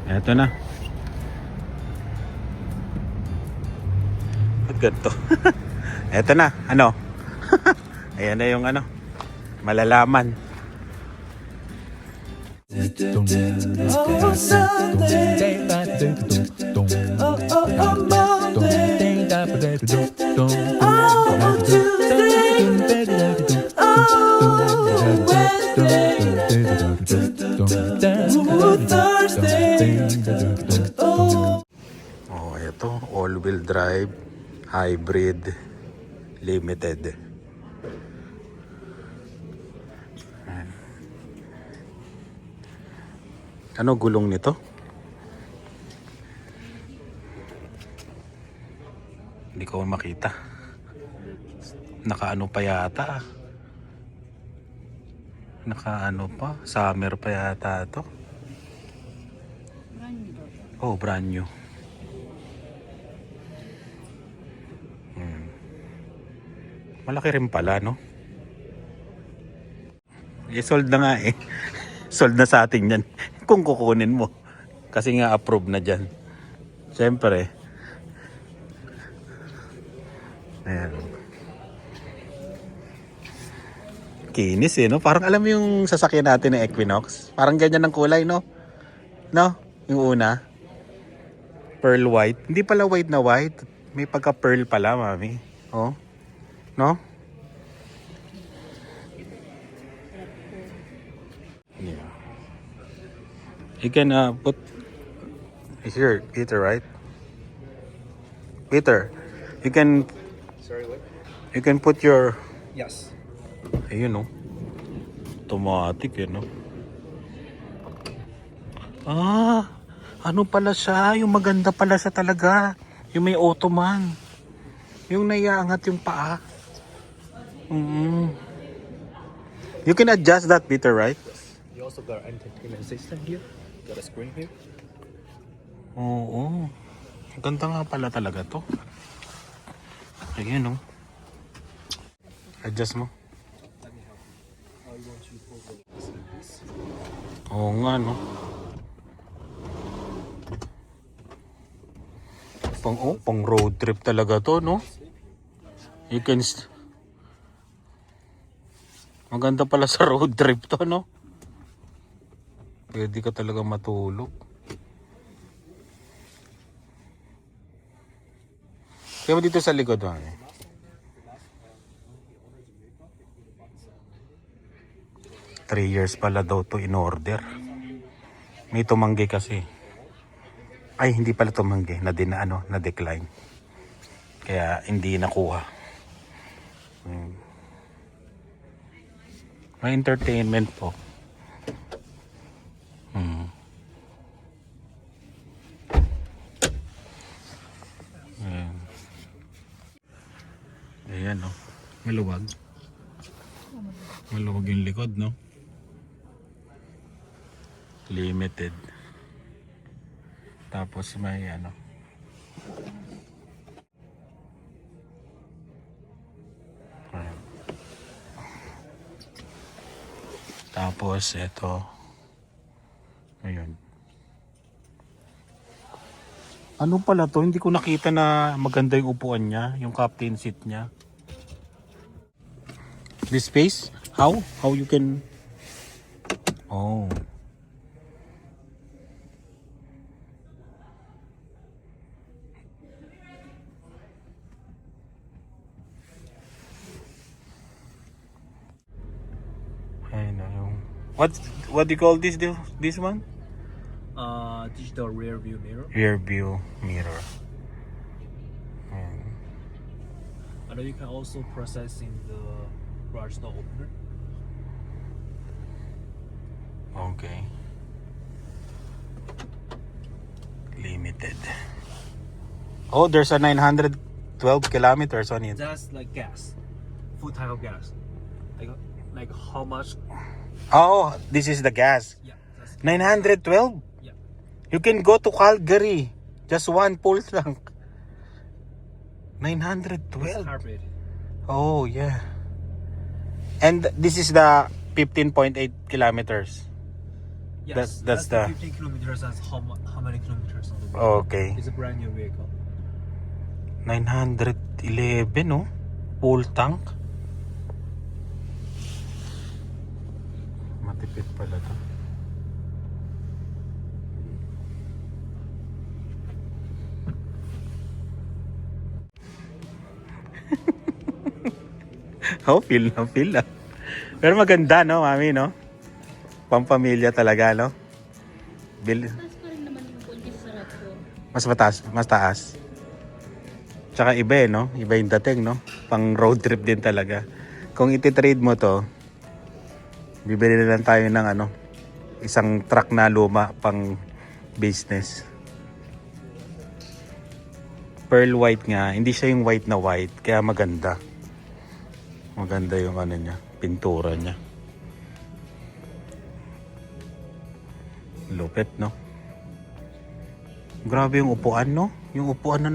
Eto na. Ba't ganito? Eto na, ano? Ayan na yung ano, malalaman. Oh, ito, all-wheel drive, hybrid, limited. Ano gulong nito? Hindi ko makita. Nakaano pa yata. Nakaano pa, summer pa yata to. Oh, brand new. Malaki rin pala, no? Sold na nga eh. Sold na sa atin yan. Kung kukunin mo. Kasi nga approve na dyan. Siyempre. Ayan. Kinis eh, no? Parang alam mo yung sasakyan natin ng Equinox. Parang ganyan ng kulay, no? No? Yung una. Pearl white. Hindi pala white na white. May pagka-pearl pala, mami. Oh. No? Yeah. You can put here, Peter, right? Peter, you can. Sorry, what? You can put your. Yes. Ayun, no? Automatic, yun, no? Ah, ano pala siya? Yung maganda pala siya talaga. Yung may automan. Yung naiaangat yung paa. You can adjust that, Peter, right? You also got an entertainment system here. Got a screen here. Oo. Ganda nga pala talaga to. Ayun, no? Adjust mo. Let me help you. You want to pull this? Oo nga, no? Pang road trip talaga to, no? You can... Maganda pala sa road trip to, no? Pwede ka talaga matulog. Kaya mo dito sa likod, ha? 3 years pala daw to in order. May tumanggi kasi. Ay, hindi pala tumanggi. Na-decline. Kaya hindi nakuha. May entertainment po. Ayan, no? Maluwag. Maluwag yung likod, no? Limited. Tapos may ano. Ayan. Tapos ito. Ayun. Ano pala to? Hindi ko nakita na maganda yung upuan niya, yung captain seat niya. This space? How? How you can... Oh. Ayun na yung... What do you call this one? Digital rear view mirror. Rear view mirror. And you can also process in the garage door opener. Okay. Limited. Oh, there's a 912 kilometers on it. That's like gas, full tank of gas. Like how much? Oh, this is the gas. Yeah. That's 912? Yeah. You can go to Calgary. Just one full tank. 912. Hybrid. Oh, yeah. And this is the 15.8 kilometers. Yes, That's the the 15 kilometers. That's how many kilometers on the way? okay. It's a brand new vehicle. 911 no? Full tank. Matipid pala to. Oh, feel na. Pero maganda no, mami no? Pampamilya talaga no? Bil Mas pa rin naman yung konti sa sarap ko. mas taas. Tsaka iba eh, no? Iba yung dating, no? Pang road trip din talaga. Kung iti-trade mo to, bibili na lang tayo ng ano, isang truck na luma pang business. Pearl white nga, hindi siya yung white na white, kaya maganda. Maganda yung ano niya, pintura niya. Lupit, no? Grabe yung upuan, no? Yung upuan na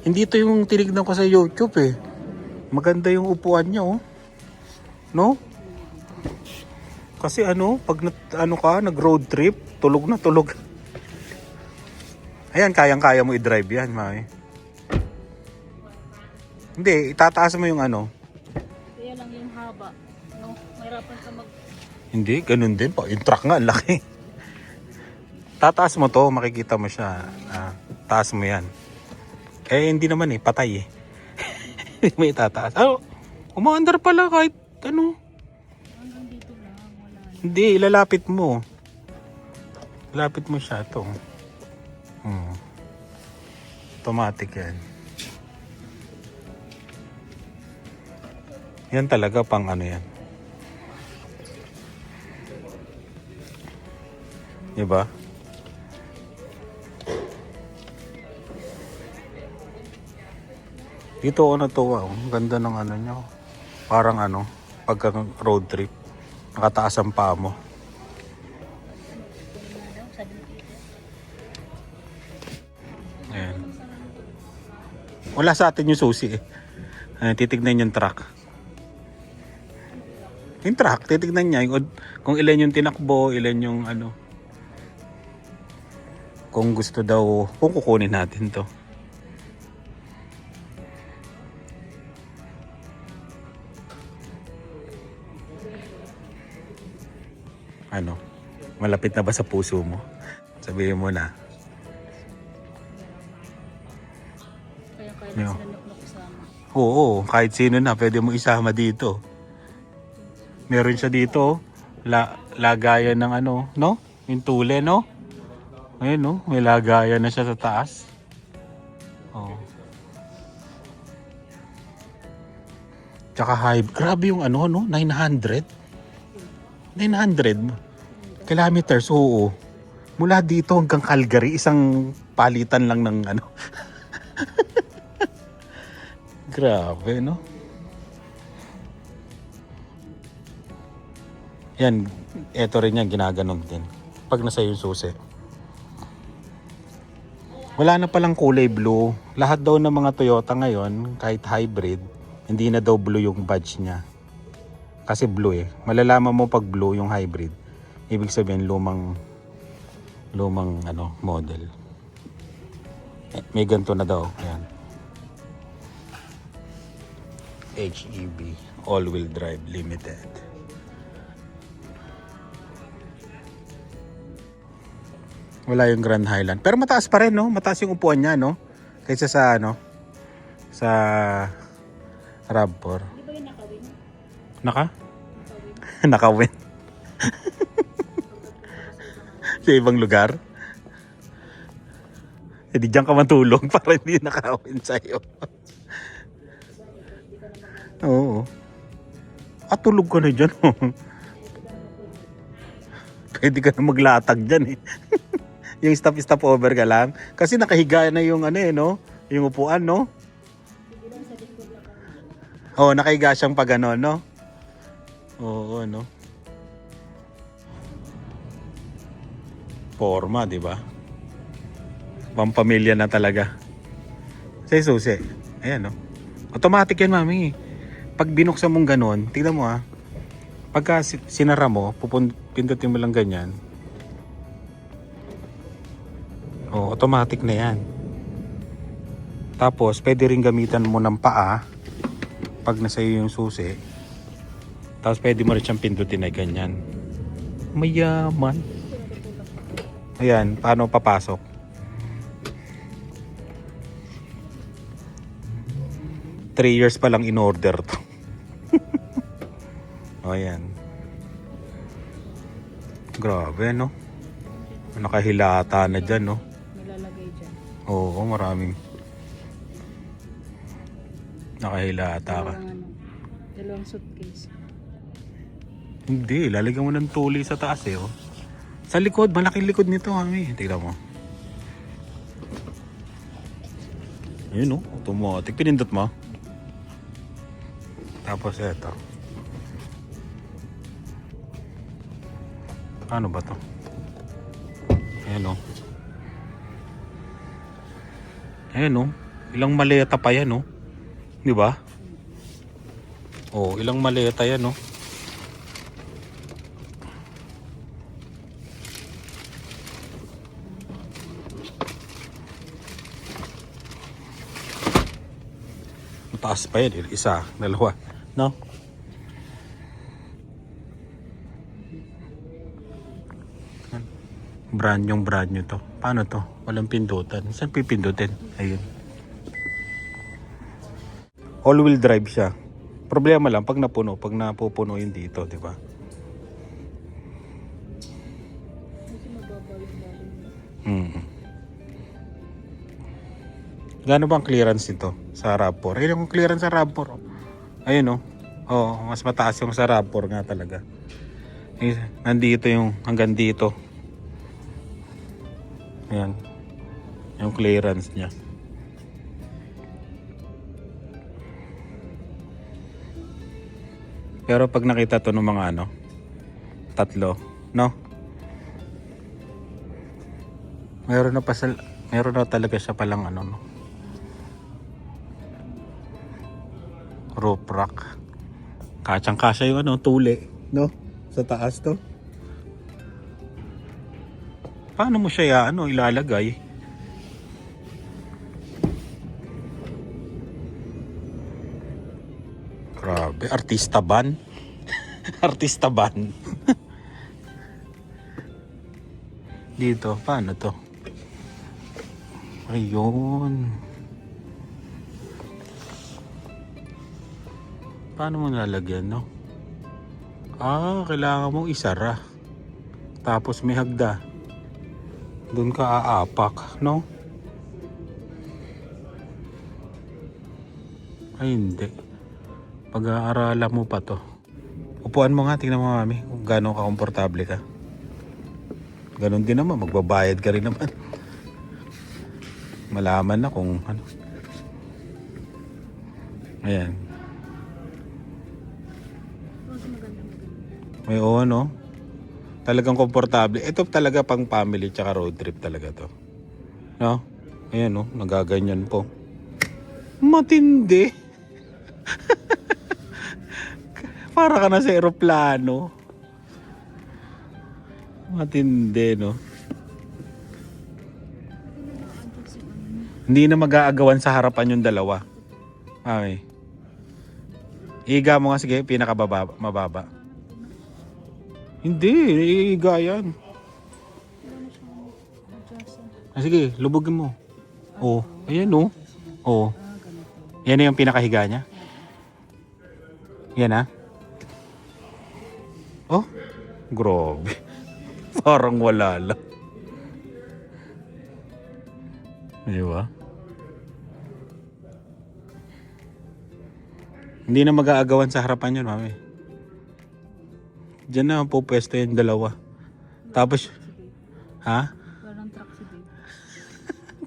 Hindi ito yung tinignan ko sa YouTube, eh. Maganda yung upuan niya, oh. No? Kasi ano, pag nag-road trip, tulog na tulog. Ayan, kayang-kaya mo i-drive yan, mami. Hindi, itataas mo yung ano. Kaya lang yung haba. No? Mahirapan ka Hindi, ganun din pa. Yung truck nga, ang laki. Tataas mo to, makikita mo siya. Taas mo yan. Eh, hindi naman eh, patay eh. May tataas. Umaandar pala kahit ano. hanggang dito lang. Wala na. Hindi, ilalapit mo. Lapit mo siya ito. Automatic yan. Yan talaga pang ano yan. Diba? Dito ako natuwa. Ang ganda ng ano niya. Parang ano, pagka road trip. Nakataas ang paa mo. Ayan. Wala sa atin yung susi eh. Titignan yung truck. Yung truck, titignan niya kung ilan yung tinakbo, ilan yung ano. Kung gusto daw, kung kukunin natin to. Ano? Malapit na ba sa puso mo? Sabihin mo na. Kaya Yo. sila na kasama. Oo, kahit sino na pwede mo isama dito. Meron siya dito, lagayan ng ano, no? Yung tule, no? Ayun, no? May lagayan na siya sa taas. Oh. Tsaka high, grabe yung ano, no? 900 kilometers, oo. Mula dito hanggang Calgary, isang palitan lang ng ano. Grabe, no? Yan, eto rin yan, ginaganon din. Pag nasa yung susi. Wala na palang kulay blue. Lahat daw ng mga Toyota ngayon, kahit hybrid, hindi na daw blue yung badge niya. Kasi blue eh. Malalaman mo pag blue yung hybrid. Ibig sabihin lumang ano, model. May ganito na daw. Ayan. HEB, all-wheel drive limited. Wala yung Grand Highland. Pero mataas pa rin, no? Mataas yung upuan niya, no? Kaysa sa, ano? Sa RAV4. Di ba yung nakawin? Naka? Nakawin. Sa ibang lugar. Hindi diyan ka matulog para hindi nakawin sa'yo. Oo. At tulog ka na dyan. Pwede ka na maglatag dyan eh. Yung stop over ka lang. Kasi nakahiga na yung ano eh, no? Yung upuan, no? Oo, nakahiga siyang pag ano, no? Oo, no? Forma, di ba? Pampamilya na talaga. Sa susi. Ayan, no? Automatic yan, mami. Pag binuksan mong ganon, tignan mo ah. Pagka sinara mo, pindutin mo lang ganyan. Oh, automatic na yan. Tapos, pwede rin gamitan mo ng paa pag nasa iyo yung susi. Tapos, pwede mo rin siyang pindutin na ganyan. Mayaman. Ayan, paano papasok? Three years pa lang in order to. O, ayan. Grabe, no? Nakahilata na dyan, no? Nilalagay dyan. Oo, maraming nakahilata ka. Dalawang suitcase. Hindi, lalagyan mo ng tuli sa taas eh, oh. Sa likod, malaking likod nito, mami. Tignan mo. Ayun, oh. Automatic. Pinindot mo. Tapos eto. Ano ba to? Ayan, oh. Ayan, oh. Ilang maleta pa yan, oh. Di ba? Oh, ilang maleta yan, oh. Mataas pa yan, isa, dalawa, no? Brand new to. Paano to? Walang pindutan. Saan pipindutin? Ayun. All-wheel drive siya. Problema lang pag napuno, pag napupuno yun dito, di ba? Kasi mababaling-baling. Gaano bang clearance nito sa RAV4? Ayun yung clearance sa RAV4. Ayun, oh. Oo, mas mataas yung sa RAV4 nga talaga. Eh, nandito yung hanggang dito. Ayan. Yung clearance niya. Pero pag nakita to ng mga ano, tatlo, no? Meron na talaga siya palang ano, no? Roof rack. Kasyang-kasya yung ano, tuli, no? Sa taas to. Paano mo siya ilalagay? Grabe, artista ban. Artista ban. Dito, paano to? Ayun. Paano mo nalagyan, no? Kailangan mong isara. Tapos may hagda. Doon ka aapak, no? Ay, hindi. Pag-aaralan mo pa to. Upuan mo nga, tingnan mo, mami, kung gano'ng ka-komportable ka. Ganon din naman, magbabayad ka rin naman. Malaman na kung ano. Ayan. Kasi maganda. May no? Talagang komportable. Ito talaga pang family tsaka road trip talaga to. No? Ayan, no? Nagaganyan po. Matindi. Para ka na sa eroplano. Matindi, no? Hindi na mag-aagawan sa harapan yung dalawa. Ay. Iga mo nga, sige, pinakababa, mababa. Hindi, iiga yan. Sige, lubugin mo. Oh, ayan, oh. Oh. Yan na yung pinakahiga niya. Yan, ha? Oh, grabe. Parang wala lang. Di ba? Hindi na mag-aagawan sa harapan yun, mami. Diyan na po pwesto yung dalawa. Tapos, ha? Walang truck si Dave.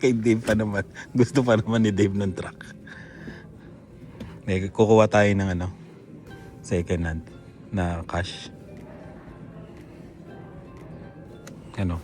Kay Dave pa naman. Gusto pa naman ni Dave ng truck. Kukuha tayo ng second hand na cash. Ano?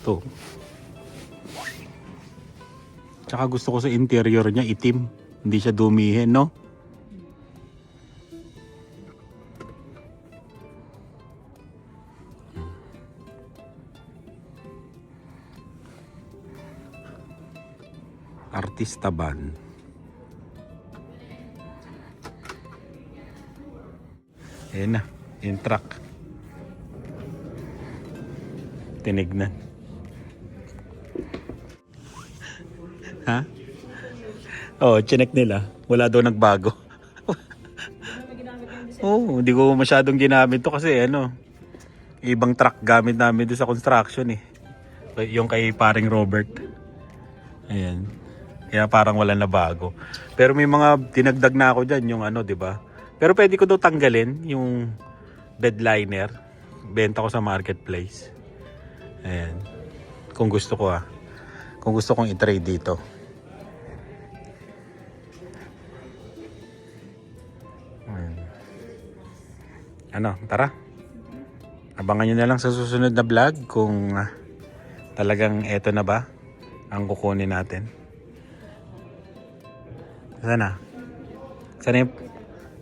To. Tsaka gusto ko sa interior niya itim. Hindi siya dumihin, no? Bautista Ban. Ayan na, yung truck. Tinignan. Ha? Oo, chinek nila. Wala daw nagbago. Oo, hindi ko masyadong ginamit to kasi ano, ibang truck gamit namin doon sa construction eh. Yung kay paring Robert. Ayan. Kaya parang wala na bago. Pero may mga dinagdag na ako dyan, yung ano, di ba? Pero pwede ko daw tanggalin yung bed liner. Benta ko sa marketplace. Ayan. Kung gusto ko ah. Kung gusto kong i-trade dito. Ayan. Ano, tara. Abangan nyo na lang sa susunod na vlog kung talagang eto na ba ang kukunin natin. Sana?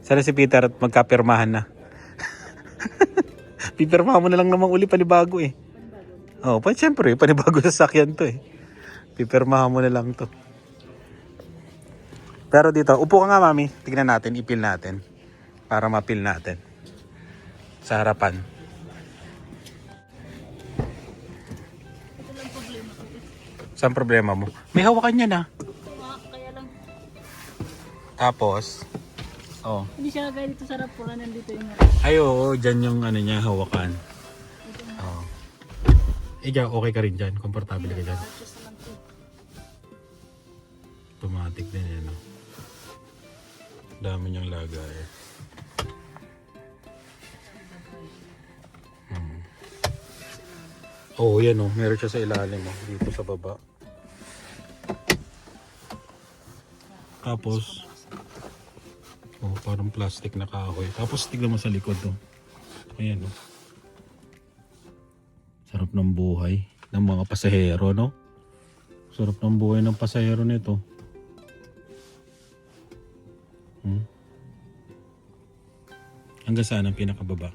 Sana si Peter at magkapirmahan na. Pipirmahan mo na lang naman uli panibago eh. Oh, pa siyempre, panibago sa sakyan to eh. Pipirmahan mo na lang to. Pero dito, upo ka nga mami. Tignan natin, ipil natin. Para mapil natin. Sa harapan. Ito lang problema ko. Saan problema mo? May hawakan niya na. Kaya lang, Tapos, oh. hindi siya kagaya dito sa harap ko na nandito yung harap. Ay, oo, dyan yung ano niya, hawakan. Oo. Ikaw, okay ka rin dyan? Komportable ka dyan? Just naman to. Automatic din yan, no? Dami niyang lagay. Oo, yan o. Meron siya sa ilalim o. Dito sa baba. Tapos, oh, parang plastic na kahoy. Tapos tignan mo sa likod o. Ayan o. Sarap ng buhay ng mga pasahero, no? Sarap ng buhay ng pasahero nito. Hanggang saan ang pinakababa?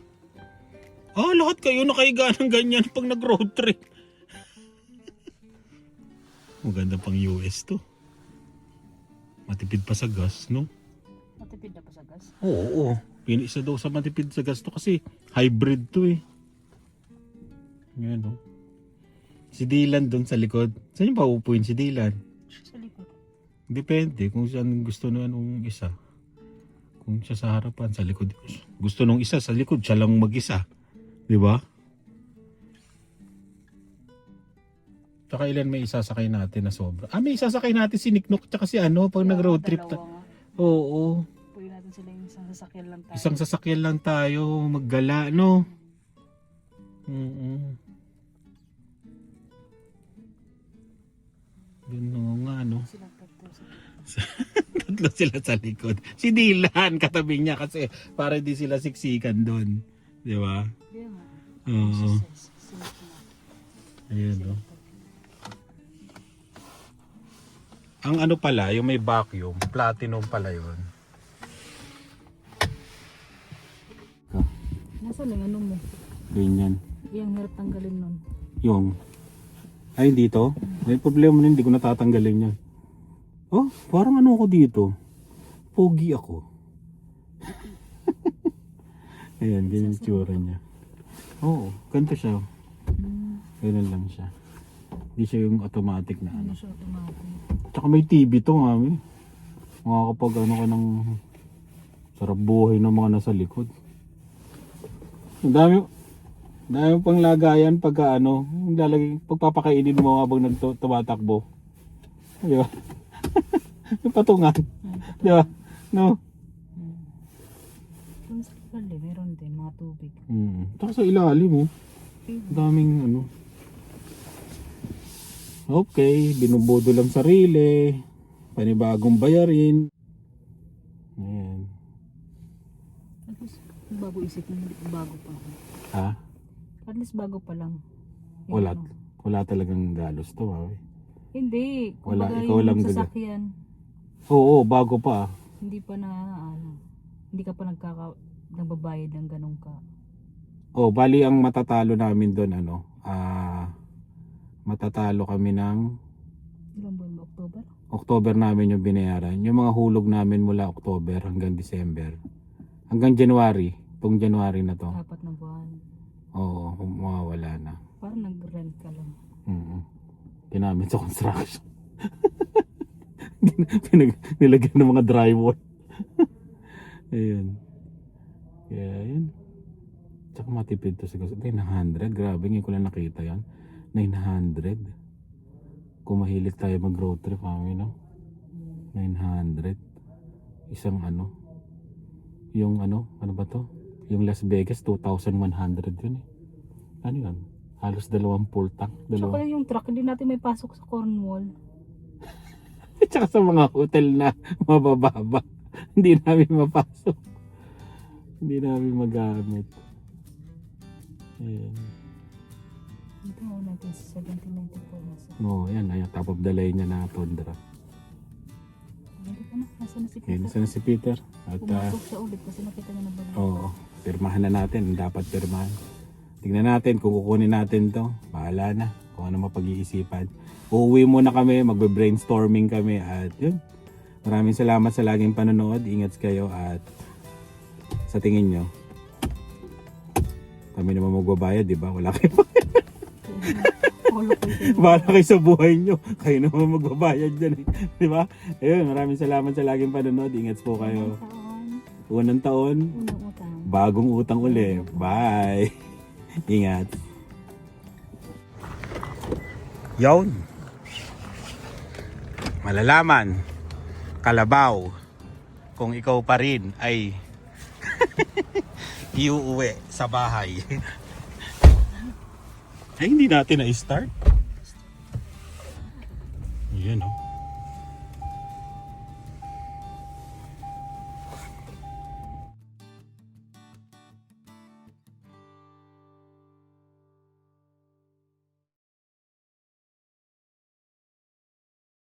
Ah, lahat kayo nakahiga ng ganyan pag nag-road trip. Maganda pang US to. Matipid pa sa gas, no? Matipid na pa sa gas. Oo. Pinisa daw sa matipid sa gas to kasi hybrid to eh. Yan, no? Si Dylan doon sa likod. Saan yung paupuin si Dylan? Sa likod. Depende kung saan gusto na anong isa. Kung siya sa harapan, sa likod. Gusto nung isa, sa likod, siya lang mag-isa. Di ba? Tsaka ilan may isasakay natin na sobra. Ah, may isasakay natin si Niknok tsaka si ano, pag nag-road trip. Oo. Puwi natin sila yung isang sasakyan lang tayo. Isang sasakyan lang tayo, maggala, no? Ganun nga, no? Silang tatlo. Tatlo sila sa likod. Si Dylan, katabi niya kasi para di sila siksikan doon. Di ba? Di ba? Oo. Sinak na. Ayan, no? Ang ano pala, yung may vacuum, platinum pala yun. Nasaan yung ano mo? Ganyan. Yung hirap tanggalin nun. Yung. Ay, dito? May problema na hindi ko natatanggalin yan. Oh, parang ano ako dito? Pogi ako. Ayan, ganyan yung tsura niya. Oo, ganito siya. Ganun lang siya. Hindi siya yung automatic na ano. Ano siya automatic? Tsaka may TV to, mami. Makakapag ano ka ng sarap buhay ng mga nasa likod. Ang dami pang lagayan pagka ano, lalagay, pagpapakainin mo habang tumatakbo. Di ba? Yung patungan. Di ba? No? Kung sa likod meron din mga tubig. Tsaka sa ilalim, oh. Daming ano. Okay, binubodo lang sarili. Panibagong bayarin. Ayan. At least bago isip mo, bago pa. Ha? At least bago pa lang. Yung Wala. ano. Wala talagang galos to, ha? Hindi. Wala, Kumbaga ikaw yung lang sasakyan. Oo, bago pa. Hindi pa na ano. Hindi ka pa nagbabayad ng ganun ka. Oh, bali ang matatalo namin doon ano, matatalo kami ng Ilang buwan ba? October? October namin yung binayaran. Yung mga hulog namin mula October hanggang December. Hanggang January. Itong January na to. 4 na buwan. Oo, mawawala na. Parang nag-rent ka lang. Ginamit sa construction. Nilagyan ng mga drywall. Ayun. Kaya yun. Tsaka matipid to sa gas. 900. Grabe, ngayon ko lang nakita yan. 900. Kung mahilig tayo mag-road trip, mami, no? 900. Isang ano. Yung ano ba to? Yung Las Vegas, 2,100 yun eh. Ano yun? Halos 2 full tank. Tsaka yung truck, hindi natin may pasok sa Cornwall. Tsaka sa mga hotel na mabababa. Hindi namin mapasok. Hindi namin magamit. Ayan. Ito, 1994 na. Oo, yan. Ayan, top of the line niya na Tundra. Hindi ka na. Nasaan na si Okay, Peter? nasa na si Peter? At Pumasok siya ulit kasi nakita niya na ba? oo, pirmahan na natin. Ang dapat pirmahan. Tingnan natin kung kukunin natin to. Bahala na. Kung ano mapag-iisipan. Uuwi muna kami. Magbe-brainstorming kami. At yun. Maraming salamat sa laging panonood. Ingat kayo. At sa tingin nyo, kami naman magbabayad, di ba? Wala kayo. Bahala kayo sa buhay nyo. Kayo naman magbabayad dyan. Di ba? Ayun, maraming salamat sa laging panonood. Ingat po kayo. Unang taon, Unang utang. bagong utang uli. Bye! Ingat. Yon. Malalaman, kalabaw, kung ikaw pa rin ay iuuwi sa bahay. Ay, hindi natin na-start. Yan, oh.